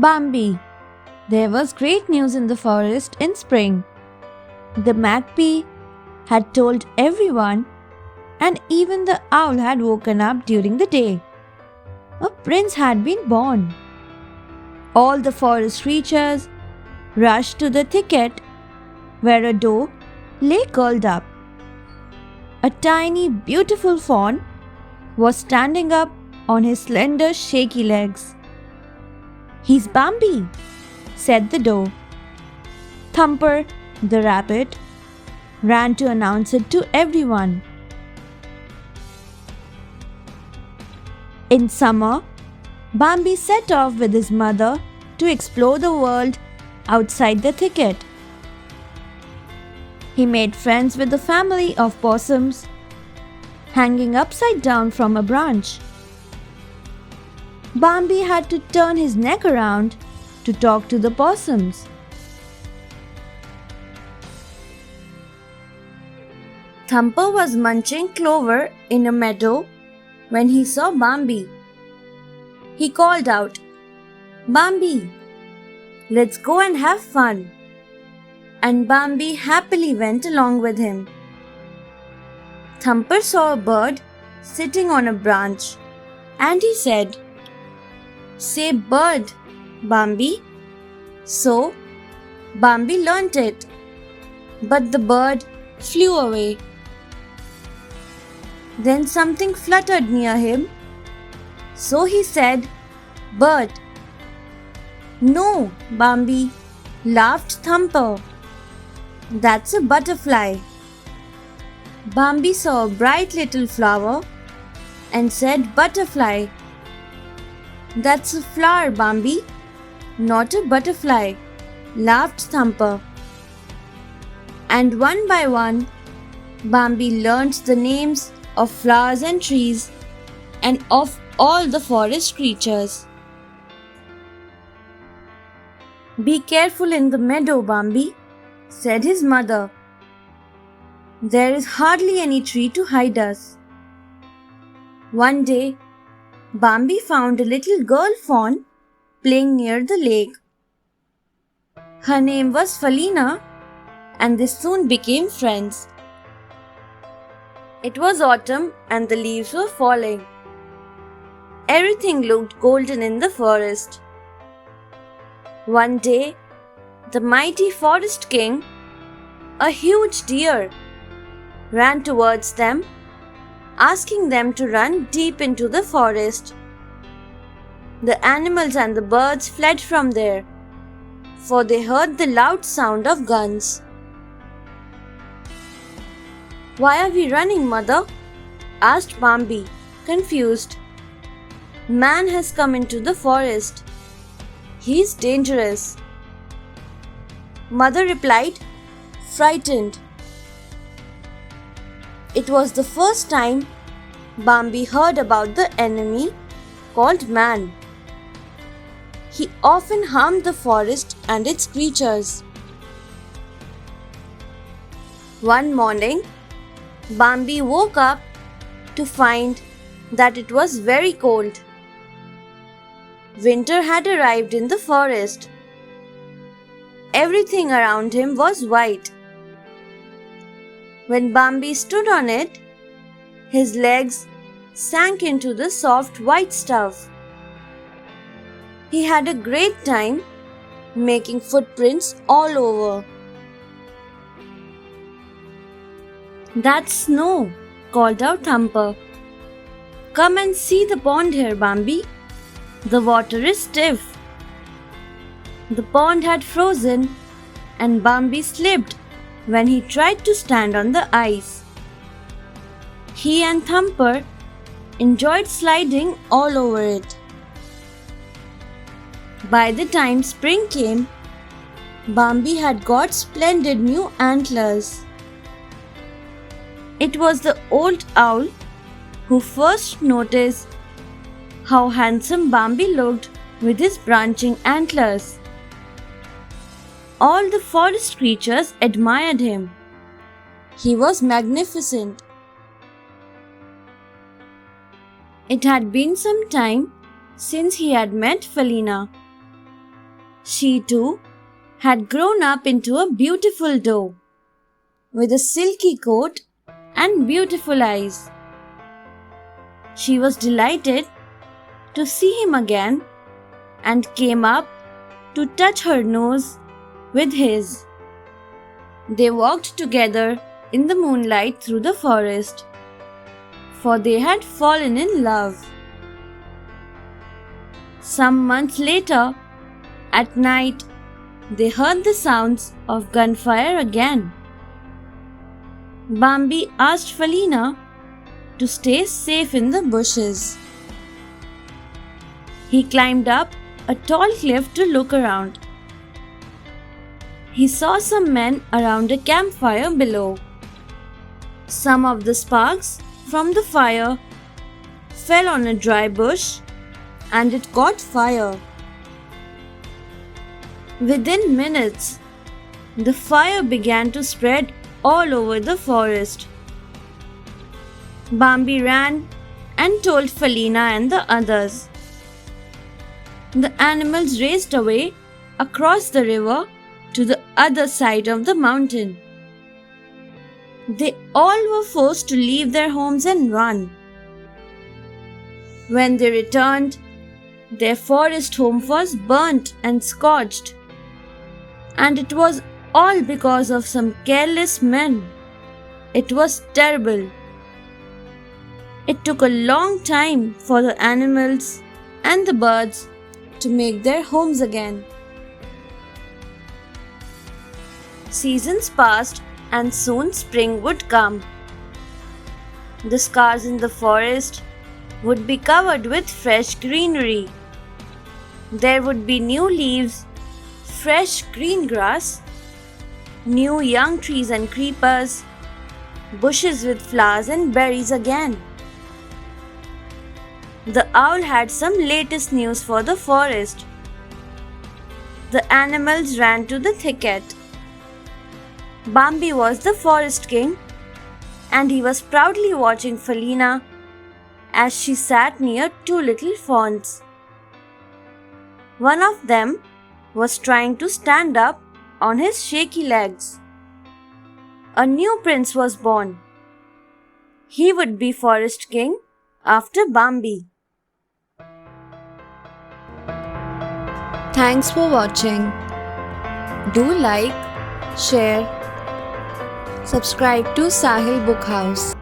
Bambi. There was great news in the forest in spring. The magpie had told everyone, and even the owl had woken up during the day. A prince had been born. All the forest creatures rushed to the thicket where a doe lay curled up. A tiny, beautiful fawn was standing up on his slender, shaky legs. "He's Bambi," said the doe. Thumper, the rabbit, ran to announce it to everyone. In summer, Bambi set off with his mother to explore the world outside the thicket. He made friends with a family of possums hanging upside down from a branch. Bambi had to turn his neck around to talk to the possums. Thumper was munching clover in a meadow when he saw Bambi. He called out, "Bambi, let's go and have fun." And Bambi happily went along with him. Thumper saw a bird sitting on a branch, and he said, "Say bird, Bambi." So Bambi learnt it, but the bird flew away. Then something fluttered near him, so he said, "Bird." "No, Bambi," laughed Thumper. "That's a butterfly." Bambi saw a bright little flower and said, "Butterfly." "That's a flower, Bambi, not a butterfly," laughed Thumper. And one by one, Bambi learnt the names of flowers and trees and of all the forest creatures. "Be careful in the meadow, Bambi," said his mother. "There is hardly any tree to hide us." One day, Bambi found a little girl fawn playing near the lake. Her name was Felina, and they soon became friends. It was autumn and the leaves were falling. Everything looked golden in the forest. One day, the mighty forest king, a huge deer, ran towards them, asking them to run deep into the forest. The animals and the birds fled from there, for they heard the loud sound of guns. "Why are we running, mother?" asked Bambi, confused. "Man has come into the forest. He is dangerous." Mother replied, frightened. It was the first time Bambi heard about the enemy called man. He often harmed the forest and its creatures. One morning, Bambi woke up to find that it was very cold. Winter had arrived in the forest. Everything around him was white. When Bambi stood on it, his legs sank into the soft white stuff. He had a great time making footprints all over. "That's snow," called out Thumper. "Come and see the pond here, Bambi. The water is stiff." The pond had frozen, and Bambi slipped when he tried to stand on the ice. He and Thumper enjoyed sliding all over it. By the time spring came, Bambi had got splendid new antlers. It was the old owl who first noticed how handsome Bambi looked with his branching antlers. All the forest creatures admired him. He was magnificent. It had been some time since he had met Felina. She too had grown up into a beautiful doe with a silky coat and beautiful eyes. She was delighted to see him again and came up to touch her nose with his. They walked together in the moonlight through the forest, for they had fallen in love. Some months later, at night, they heard the sounds of gunfire again. Bambi asked Felina to stay safe in the bushes. He climbed up a tall cliff to look around. He saw some men around a campfire below. Some of the sparks from the fire fell on a dry bush and it caught fire. Within minutes, the fire began to spread all over the forest. Bambi ran and told Felina and the others. The animals raced away across the river to the other side of the mountain. They all were forced to leave their homes and run. When they returned, their forest home was burnt and scorched. And it was all because of some careless men. It was terrible. It took a long time for the animals and the birds to make their homes again. Seasons passed and soon spring would come. The scars in the forest would be covered with fresh greenery. There would be new leaves, fresh green grass, new young trees and creepers, bushes with flowers and berries again. The owl had some latest news for the forest. The animals ran to the thicket. Bambi was the forest king, and he was proudly watching Felina as she sat near two little fawns. One of them was trying to stand up on his shaky legs. A new prince was born. He would be forest king after Bambi. Thanks for watching. Do like, share, subscribe to Sahil Book House.